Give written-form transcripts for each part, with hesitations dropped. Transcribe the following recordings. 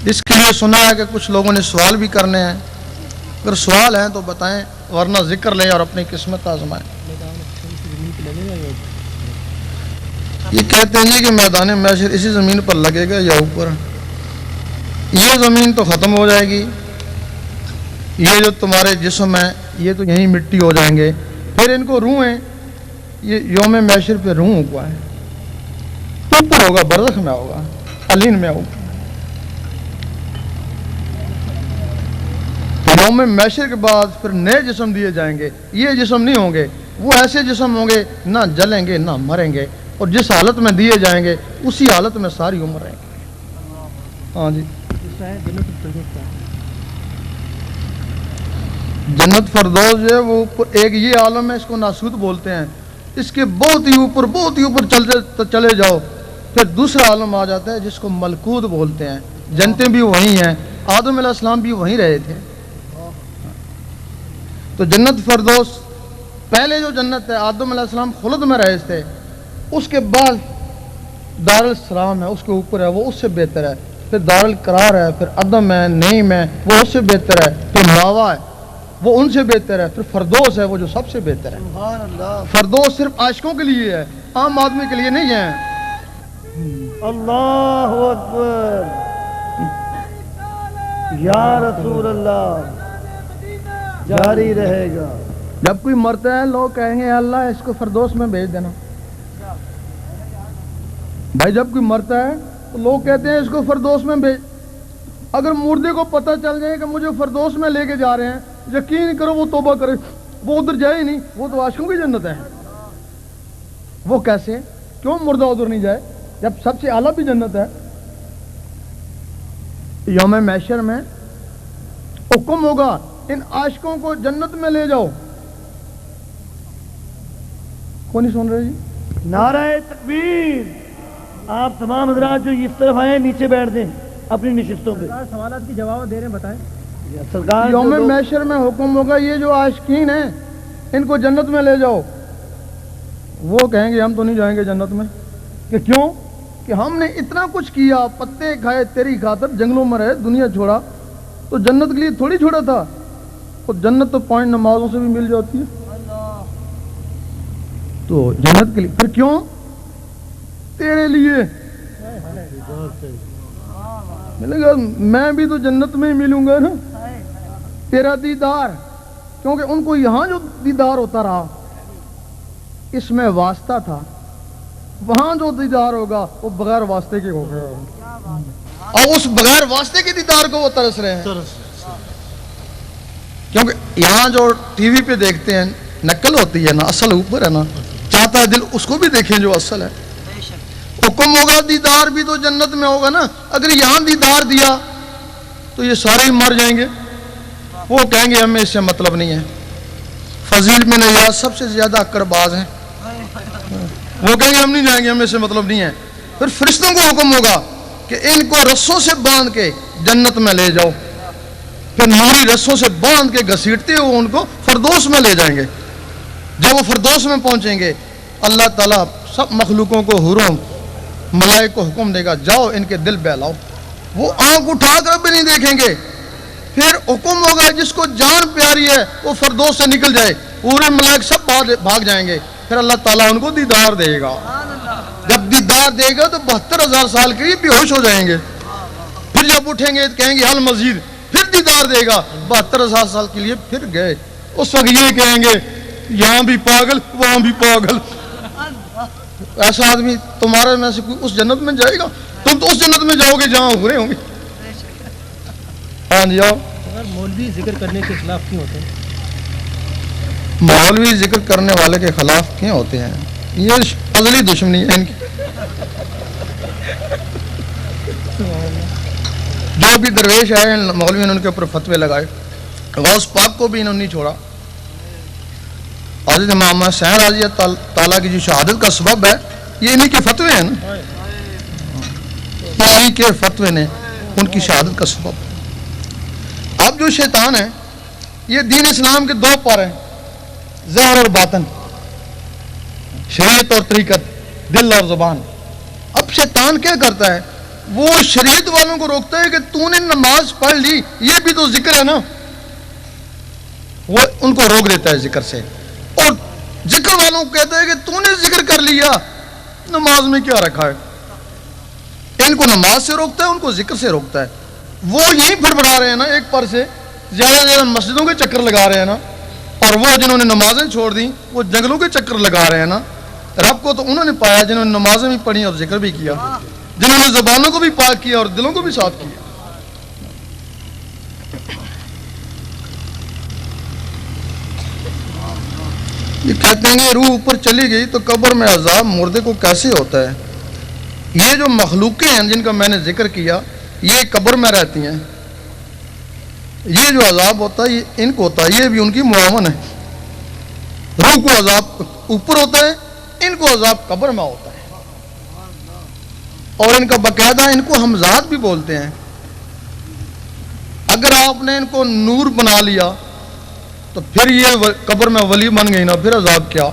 اس کے لیے سنا ہے کہ کچھ لوگوں نے سوال بھی کرنے ہیں، اگر سوال ہیں تو بتائیں، ورنہ ذکر لیں اور اپنی قسمت آزمائیں۔ یہ کہتے ہیں جی کہ میدان محشر اسی زمین پر لگے گا یا اوپر؟ یہ زمین تو ختم ہو جائے گی، یہ جو تمہارے جسم ہیں یہ تو یہیں مٹی ہو جائیں گے، پھر ان کو روحیں، یہ یوم محشر پہ روح ہوا ہے، اوپر ہوگا، برزخ میں ہوگا، علین میں ہوگا۔ یوم محشر کے بعد پھر نئے جسم دیے جائیں گے، یہ جسم نہیں ہوں گے، وہ ایسے جسم ہوں گے نہ جلیں گے نہ مریں گے، اور جس حالت میں دیے جائیں گے اسی حالت میں ساری عمر رہیں گے۔ ہاں جی، جنت فردوس جو ہے وہ اوپر ایک یہ عالم ہے، اس کو ناسوت بولتے ہیں، اس کے بہت ہی اوپر چلے جاؤ، پھر دوسرا عالم آ جاتا ہے جس کو ملکوت بولتے ہیں، جنتیں بھی وہیں ہیں، آدم علیہ السلام بھی وہیں رہے تھے۔ تو جنت فردوس پہلے جو جنت ہے آدم علیہ السلام خلد میں رہے تھے، اس کے بعد دار السلام ہے، اس کے اوپر ہے، وہ اس سے بہتر ہے، پھر دار القرار ہے، پھر عدم ہے، نعیم ہے، وہ اس سے بہتر ہے، پھر ماوا ہے، وہ ان سے بہتر ہے، پھر فردوس ہے، وہ جو سب سے بہتر ہے۔ سبحان اللہ۔ فردوس صرف عاشقوں کے لیے ہے، عام آدمی کے لیے نہیں ہے۔ اللہ اکبر، یا رسول اللہ، جاری رہے گا۔ جب کوئی مرتا ہے لوگ کہیں گے اللہ اس کو فردوس میں بھیج دینا۔ بھائی جب کوئی مرتا ہے تو لوگ کہتے ہیں اس کو فردوس میں بھیج۔ اگر مردے کو پتہ چل جائے کہ مجھے فردوس میں لے کے جا رہے ہیں، یقین کرو وہ توبہ کرے، وہ ادھر جائے ہی نہیں، وہ تو عاشقوں کی جنت ہے۔ وہ کیسے؟ کیوں مردہ ادھر نہیں جائے جب سب سے اعلیٰ بھی جنت ہے؟ یوم محشر میں حکم ہوگا ان عاشقوں کو جنت میں لے جاؤ۔ کون نہیں سن رہے جی؟ نعرہ تکبیر۔ آپ تمام حضرات جو اس طرف آئے نیچے بیٹھ دیں اپنی نشستوں پہ۔ سوالات کی جواب دے رہے ہیں، بتائیں۔ سرکار یوم محشر میں حکم ہوگا یہ جو عاشقین ہیں ان کو جنت میں لے جاؤ۔ وہ کہیں گے ہم تو نہیں جائیں گے جنت میں، کہ کیوں؟ کہ ہم نے اتنا کچھ کیا، پتے کھائے تیری خاطر، جنگلوں میں رہے، دنیا چھوڑا، تو جنت کے لیے تھوڑی چھوڑا تھا، اور جنت تو 5 نمازوں سے بھی مل جاتی ہے۔ تو جنت کے لیے پھر کیوں؟ تیرے لیے ملے گا، میں بھی تو جنت میں ہی ملوں گا نا، تیرا دیدار، کیونکہ ان کو یہاں جو دیدار ہوتا رہا اس میں واسطہ تھا، وہاں جو دیدار ہوگا وہ بغیر واسطے کے ہوگا، اور اس بغیر واسطے کے دیدار کو وہ ترس رہے ہیں۔ کیونکہ یہاں جو ٹی وی پہ دیکھتے ہیں نقل ہوتی ہے نا، اصل اوپر ہے نا، چاہتا ہے دل اس کو بھی دیکھیں جو اصل ہے۔ حکم ہوگا دیدار بھی تو جنت میں ہوگا نا، اگر یہاں دیدار دیا تو یہ سارے ہی مر جائیں گے، وہ کہیں گے ہمیں اس سے مطلب نہیں ہے۔ فضیل میں نیاز سب سے زیادہ اکڑ باز ہیں، وہ کہیں گے ہم نہیں جائیں گے، ہمیں اس سے مطلب نہیں ہے۔ پھر فرشتوں کو حکم ہوگا کہ ان کو رسوں سے باندھ کے جنت میں لے جاؤ، پھر نوری رسوں سے باندھ کے گھسیٹتے ہوئے ان کو فردوس میں لے جائیں گے۔ جب وہ فردوس میں پہنچیں گے اللہ تعالیٰ سب مخلوقوں کو، حوروں ملائک کو حکم دے گا جاؤ ان کے دل بہلاؤ، وہ آنکھ اٹھا کر بھی نہیں دیکھیں گے۔ پھر حکم ہوگا جس کو جان پیاری ہے وہ فردوس سے نکل جائے، پورے ملائک سب بھاگ جائیں گے، پھر اللہ تعالیٰ ان کو دیدار دے گا۔ جب دیدار دے گا تو 72,000 سال کے لیے بے ہوش ہو جائیں گے، پھر جب اٹھیں گے کہیں گے حل مزید، پھر دیدار دے گا، 72,000 سال کے لیے پھر گئے۔ اس وقت یہ کہیں گے یہاں بھی پاگل وہاں بھی پاگل۔ ایسا آدمی تمہارے میں سے کوئی اس جنت میں جائے گا؟ تم تو اس جنت میں جاؤ گے جہاں ہو رہے ہوں گے۔ ہاں جی آؤ۔ مولوی ذکر کرنے کے خلاف کیوں ہوتے ہیں؟ مولوی ذکر کرنے والے کے خلاف کیوں ہوتے ہیں؟ یہ ازلی دشمنی ہے ان کی۔ جو بھی درویش آئے مولوی نے ان کے اوپر فتوے لگائے، غوث پاک کو بھی انہوں نے نہیں چھوڑا۔ حضرت امام حسین رضی اللہ تعالیٰ کی جو شہادت کا سبب ہے یہ انہی کے فتوے ہیں نا، انہی کے فتوے نے ان کی شہادت کا سبب۔ اب جو شیطان ہے یہ دین اسلام کے 2 پر ہیں، ظاہر اور باطن، شریعت اور طریقت، دل اور زبان۔ اب شیطان کیا کرتا ہے؟ وہ شریعت والوں کو روکتا ہے کہ تو نے نماز پڑھ لی، یہ بھی تو ذکر ہے نا، وہ ان کو روک دیتا ہے ذکر سے، اور ذکر والوں کو کہتا ہے کہ تو نے ذکر کر لیا، نماز میں کیا رکھا ہے؟ ان کو نماز سے روکتا ہے، ان کو ذکر سے روکتا ہے۔ وہ یہی بڑبڑا رہے ہیں نا ایک پر سے، زیادہ زیادہ مسجدوں کے چکر لگا رہے ہیں نا، اور وہ جنہوں نے نمازیں چھوڑ دیں وہ جنگلوں کے چکر لگا رہے ہیں نا۔ رب کو تو انہوں نے پایا جنہوں نے نمازیں بھی پڑھی اور ذکر بھی کیا، جنہوں نے زبانوں کو بھی پاک کیا اور دلوں کو بھی صاف کیا۔ یہ کہتے ہیں کہ روح اوپر چلی گئی تو قبر میں عذاب مردے کو کیسے ہوتا ہے؟ یہ جو مخلوقیں ہیں جن کا میں نے ذکر کیا، یہ قبر میں رہتی ہیں، یہ جو عذاب ہوتا ہے یہ ان کو ہوتا ہے، یہ بھی ان کی معاون ہے۔ روح کو عذاب اوپر ہوتا ہے، ان کو عذاب قبر میں ہوتا ہے، اور ان کا باقاعدہ ان کو حمزات بھی بولتے ہیں۔ اگر آپ نے ان کو نور بنا لیا تو پھر یہ قبر میں ولی بن گئی نا، پھر عذاب کیا؟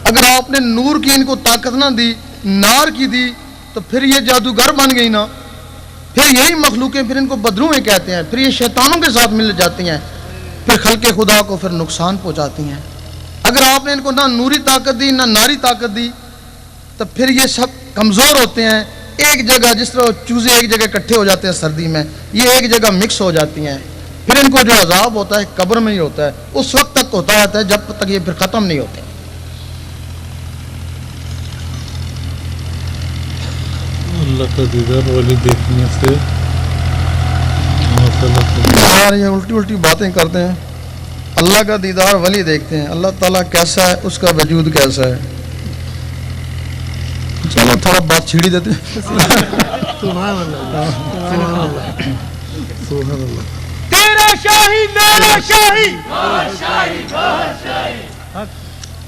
اگر آپ نے نور کی ان کو طاقت نہ دی، نار کی دی، تو پھر یہ جادوگر بن گئی نا، پھر یہی مخلوقیں پھر ان کو بدروہیں کہتے ہیں، پھر یہ شیطانوں کے ساتھ مل جاتی ہیں، پھر خلق خدا کو پھر نقصان پہنچاتی ہیں۔ اگر آپ نے ان کو نہ نوری طاقت دی نہ ناری طاقت دی تو پھر یہ سب کمزور ہوتے ہیں، ایک جگہ جس طرح چوزے ایک جگہ اکٹھے ہو جاتے ہیں سردی میں، یہ ایک جگہ مکس ہو جاتی ہیں۔ پھر ان کو جو عذاب ہوتا ہے قبر میں ہی ہوتا ہے، اس وقت تک ہوتا رہتا ہے جب تک یہ پھر ختم نہیں ہوتے۔ اللہ کا دیدار ولی دیکھنے سے یار یہ الٹی الٹی باتیں کرتے ہیں۔ اللہ کا دیدار ولی دیکھتے ہیں، اللہ تعالیٰ کیسا ہے، اس کا وجود کیسا ہے؟ چلو تھوڑا بات چھیڑی دیتے ہیں۔ سبحان اللہ، سبحان اللہ، سبحان اللہ۔ تیرا شاہی میرا شاہی،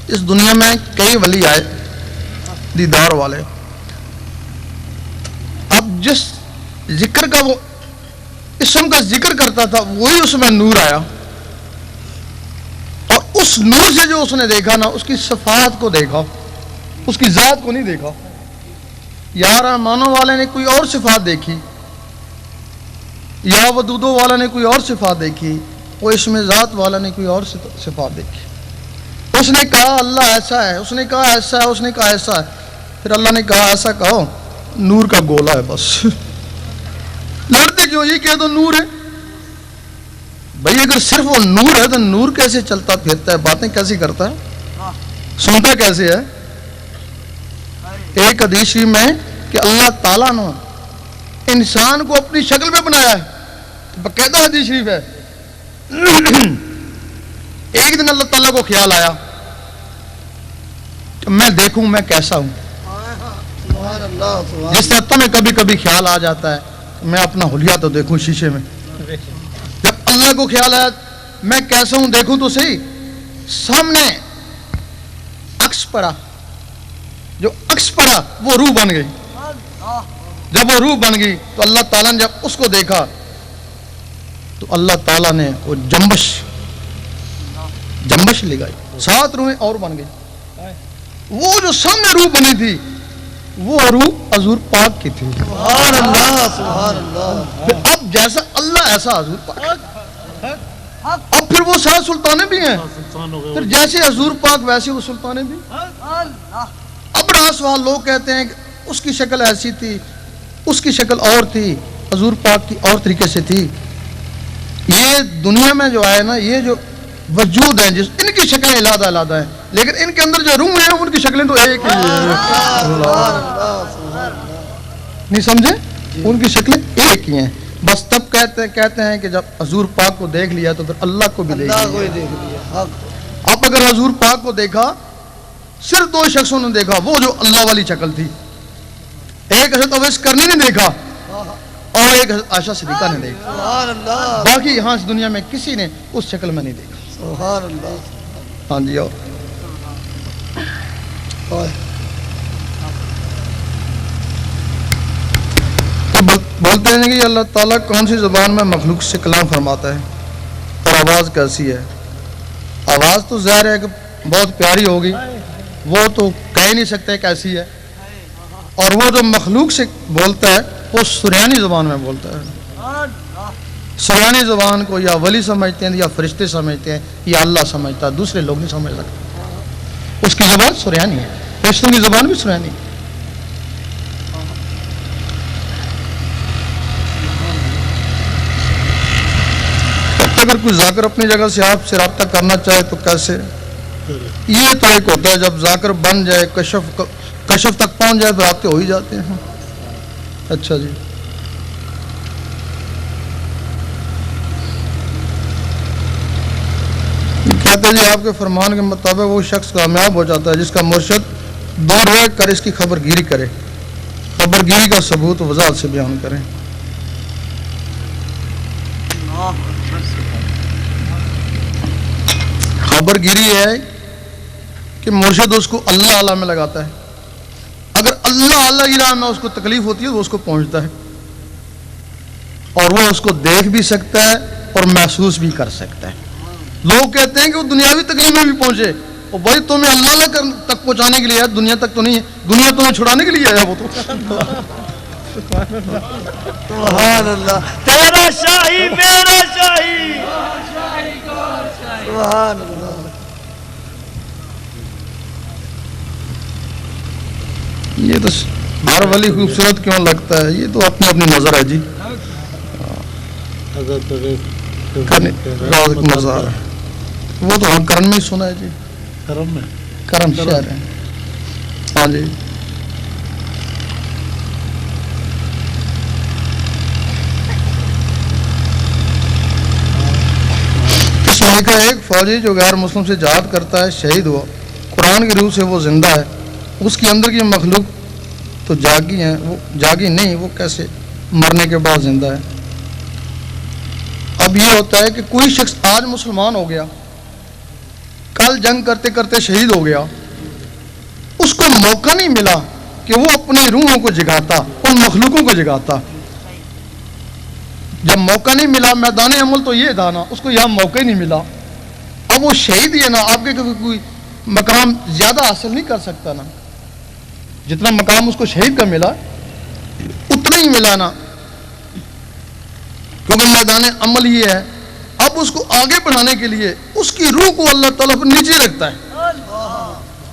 اس دنیا میں کئی ولی آئے دیدار والے، اب جس ذکر کا وہ اسم کا ذکر کرتا تھا وہی اس میں نور آیا، اور اس نور سے جو اس نے دیکھا نا، اس کی صفات کو دیکھا، اس کی ذات کو نہیں دیکھا۔ یا رحمانوں والے نے کوئی اور صفات دیکھی، یا ودودوں والا نے کوئی اور صفات دیکھی، وہ اسم ذات والا نے کوئی اور صفات دیکھی۔ اس نے کہا اللہ ایسا ہے، اس نے کہا ایسا ہے، اس نے کہا ایسا ہے، پھر اللہ نے کہا ایسا کہو نور کا گولا ہے بس۔ لڑتے کیوں؟ یہ کہہ دو نور ہے۔ بھائی اگر صرف وہ نور ہے تو نور کیسے چلتا پھرتا ہے، باتیں کیسی کرتا ہے، سنتا کیسے ہے؟ ایک حدیث شریف میں کہ اللہ تعالیٰ نے انسان کو اپنی شکل میں بنایا ہے، باقاعدہ حدیث شریف ہے۔ ایک دن اللہ تعالیٰ کو خیال آیا کہ میں دیکھوں میں کیسا ہوں، جس طرح تمہیں کبھی کبھی خیال آ جاتا ہے میں اپنا حلیہ تو دیکھوں شیشے میں۔ جب اللہ کو خیال آیا میں کیسا ہوں دیکھوں تو صحیح، سامنے عکس پڑا، جو عکس پڑا وہ روح بن گئی۔ جب وہ روح بن گئی تو اللہ تعالیٰ نے جب اس کو دیکھا تو اللہ تعالیٰ نے وہ جنبش لگائی، 7 روحیں اور بن گئی۔ وہ جو سامنے روح بنی تھی وہ روح حضور پاک کی تھی۔ سبحان اللہ، سبحان اللہ۔ پھر اب جیسا اللہ ایسا حضور پاک، اب پھر وہ 7 سلطانیں بھی ہیں، پھر جیسے حضور پاک ویسے وہ سلطانیں بھی۔ اب رہا سوال، لوگ کہتے ہیں کہ اس کی شکل ایسی تھی، اس کی شکل اور تھی، حضور پاک کی اور طریقے سے تھی۔ یہ دنیا میں جو آئے نا، یہ جو وجود ہیں جس ان کی شکلیں علیحدہ علیحدہ ہیں، لیکن ان کے اندر جو روح ہیں ان کی شکلیں تو ایک ہی ہیں۔ نہیں سمجھے؟ ان کی شکلیں ایک ہی ہیں، بس تب کہتے ہیں کہ جب حضور پاک کو دیکھ لیا تو پھر اللہ کو بھی دیکھ لیا۔ اب اگر حضور پاک کو دیکھا، صرف 2 شخصوں نے دیکھا، وہ جو اللہ والی شکل تھی، ایک حضرت اویس کرنی نے دیکھا اور ایک حضرت عائشہ صدیقہ نے دیکھا، سبحان اللہ، باقی یہاں اس دنیا میں کسی نے اس شکل میں نہیں دیکھا۔ سبحان اللہ۔ ہاں جی، اور تو بولتے ہیں کہ اللہ تعالیٰ کون سی زبان میں مخلوق سے کلام فرماتا ہے اور آواز کیسی ہے؟ آواز تو ظاہر ہے کہ بہت پیاری ہوگی، وہ تو کہہ نہیں سکتے کیسی ہے، اور وہ جو مخلوق سے بولتا ہے وہ سریانی زبان میں بولتا ہے. سریانی زبان کو یا ولی سمجھتے ہیں یا فرشتے سمجھتے ہیں یا اللہ سمجھتا ہے, دوسرے لوگ نہیں سمجھ سکتے. اس کی زبان سریانی ہے, فرشتوں کی زبان بھی سریانی ہے. اگر کوئی ذاکر اپنی جگہ سے آپ سے رابطہ کرنا چاہے تو کیسے؟ یہ تو ایک ہوتا ہے جب ذاکر بن جائے, کشف تک پہنچ جائے تو رابطے ہو ہی جاتے ہیں. اچھا جی, کہتے ہیں جی آپ کے فرمان کے مطابق وہ شخص کامیاب ہو جاتا ہے جس کا مرشد دور رہ کر اس کی خبر گیری کرے, خبر گیری کا ثبوت وضاحت سے بیان کریں. خبر گیری ہے کہ مرشد اس کو اللہ اعلیٰ میں لگاتا ہے. اگر اللہ اعلیٰ کی راہ میں اس کو تکلیف ہوتی ہے تو اس کو پہنچتا ہے, اور وہ اس کو دیکھ بھی سکتا ہے اور محسوس بھی کر سکتا ہے. لوگ کہتے ہیں کہ وہ دنیاوی تکلیف میں بھی پہنچے, اور بھائی تمہیں اللہ تک پہنچانے کے لیے ہے, دنیا تک تو نہیں ہے, دنیا تمہیں چھڑانے کے لیے ہے. وہ تو سبحان اللہ, تیرا شاہی میرا شاہی. سبحان اللہ. یہ تو ہر ولی خوبصورت کیوں لگتا ہے, یہ تو اپنی اپنی نظر ہے جی, نظر ہے. وہ تو ہم کرن میں ہی سنا ہے جی, کرم میں کرم شہر ہے. ہاں جی, اس میں کا ایک فوجی جو غیر مسلم سے جہاد کرتا ہے شہید ہوا, قرآن کی روح سے وہ زندہ ہے, اس کے اندر کی مخلوق تو جاگی ہیں, وہ جاگی نہیں, وہ کیسے مرنے کے بعد زندہ ہے. اب یہ ہوتا ہے کہ کوئی شخص آج مسلمان ہو گیا, کل جنگ کرتے کرتے شہید ہو گیا, اس کو موقع نہیں ملا کہ وہ اپنی روحوں کو جگاتا, ان مخلوقوں کو جگاتا. جب موقع نہیں ملا, میدان عمل تو یہ تھا نا, اس کو یہاں موقع ہی نہیں ملا. اب وہ شہید ہی ہے نا, آپ کے کوئی مقام زیادہ حاصل نہیں کر سکتا نا, جتنا مقام اس کو شہید کا ملا اتنا ہی ملا نا, کیونکہ میدان عمل یہ ہے. اب اس کو آگے بڑھانے کے لیے اس کی روح کو اللہ تعالیٰ پر نیچے رکھتا ہے,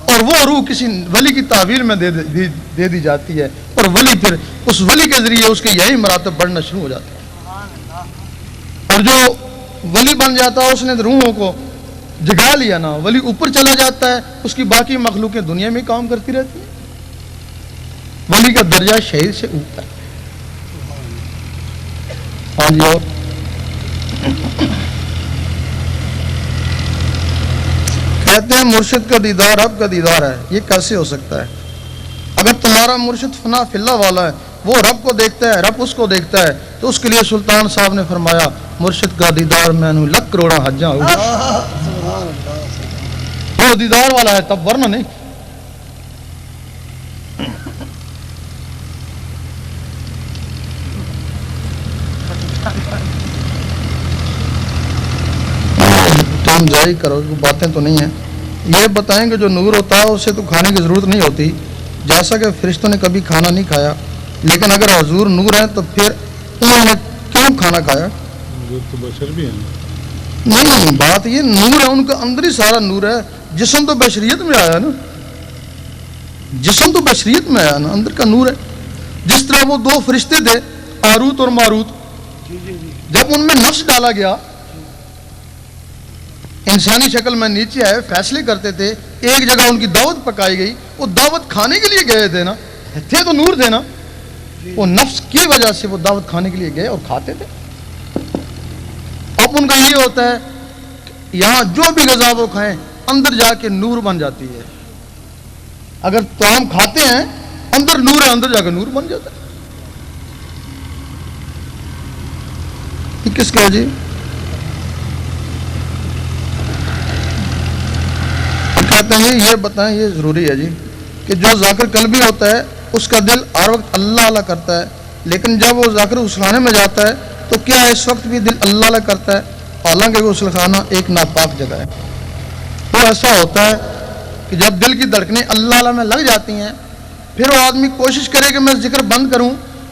اور وہ روح کسی ولی کی تعبیر میں دے دی جاتی ہے, اور ولی پھر اس ولی کے ذریعے اس کے یہی مراتب بڑھنا شروع ہو جاتے ہیں. اور جو ولی بن جاتا ہے اس نے روحوں کو جگا لیا نا, ولی اوپر چلا جاتا ہے, اس کی باقی مخلوقیں دنیا میں کام کرتی رہتی ہیں. ولی کا درجہ شہید سے اوپر ہے. ہاں جی, اور کہتے ہیں مرشد کا دیدار رب کا دیدار ہے, یہ کیسے ہو سکتا ہے؟ اگر تمہارا مرشد فنا فی اللہ والا ہے, وہ رب کو دیکھتا ہے, رب اس کو دیکھتا ہے, تو اس کے لیے سلطان صاحب نے فرمایا مرشد کا دیدار میں نے لکھ کروڑا حجاں ہو. وہ دیدار والا ہے تب, ورنہ نہیں. ٹائم جاری کرو, باتیں تو نہیں ہیں. یہ بتائیں کہ جو نور ہوتا ہے اسے تو کھانے کی ضرورت نہیں ہوتی, جیسا کہ فرشتوں نے کبھی کھانا نہیں کھایا, لیکن اگر حضور نور ہیں تو پھر انہوں نے کیوں کھانا کھایا؟ جو تو بشر بھی ہیں. نہیں, بات یہ نور ہے, ان کا اندر ہی سارا نور ہے. جسم تو بشریت میں آیا نا, جسم تو بشریت میں آیا نا, اندر کا نور ہے. جس طرح وہ دو فرشتے تھے ہاروت اور ماروت, جب ان میں نفس ڈالا گیا, انسانی شکل میں نیچے آئے, فیصلے کرتے تھے, ایک جگہ ان کی دعوت پکائی گئی, وہ دعوت کھانے کے لیے گئے تھے نا, تھے تو نور تھے نا, وہ نفس کی وجہ سے وہ دعوت کھانے کے لیے گئے اور کھاتے تھے. اب ان کا یہ ہوتا ہے یہاں جو بھی غذا وہ کھائیں اندر جا کے نور بن جاتی ہے. اگر تو ہم کھاتے ہیں اندر نور ہے, اندر جا کے نور بن جاتا ہے. کس کا جی؟ کہتے ہیں یہ بتائیں, یہ ضروری ہے جی کہ جو ذاکر قلبی ہوتا ہے اس کا دل ہر وقت اللہ اللہ کرتا ہے, لیکن جب وہ ذاکر غسلخانے میں جاتا ہے تو کیا اس وقت بھی دل اللہ اللہ کرتا ہے؟ حالانکہ غسلخانہ ایک ناپاک جگہ ہے. تو ایسا ہوتا ہے کہ جب دل کی دھڑکنیں اللہ اللہ میں لگ جاتی ہیں, پھر وہ آدمی کوشش کرے کہ میں ذکر بند کروں,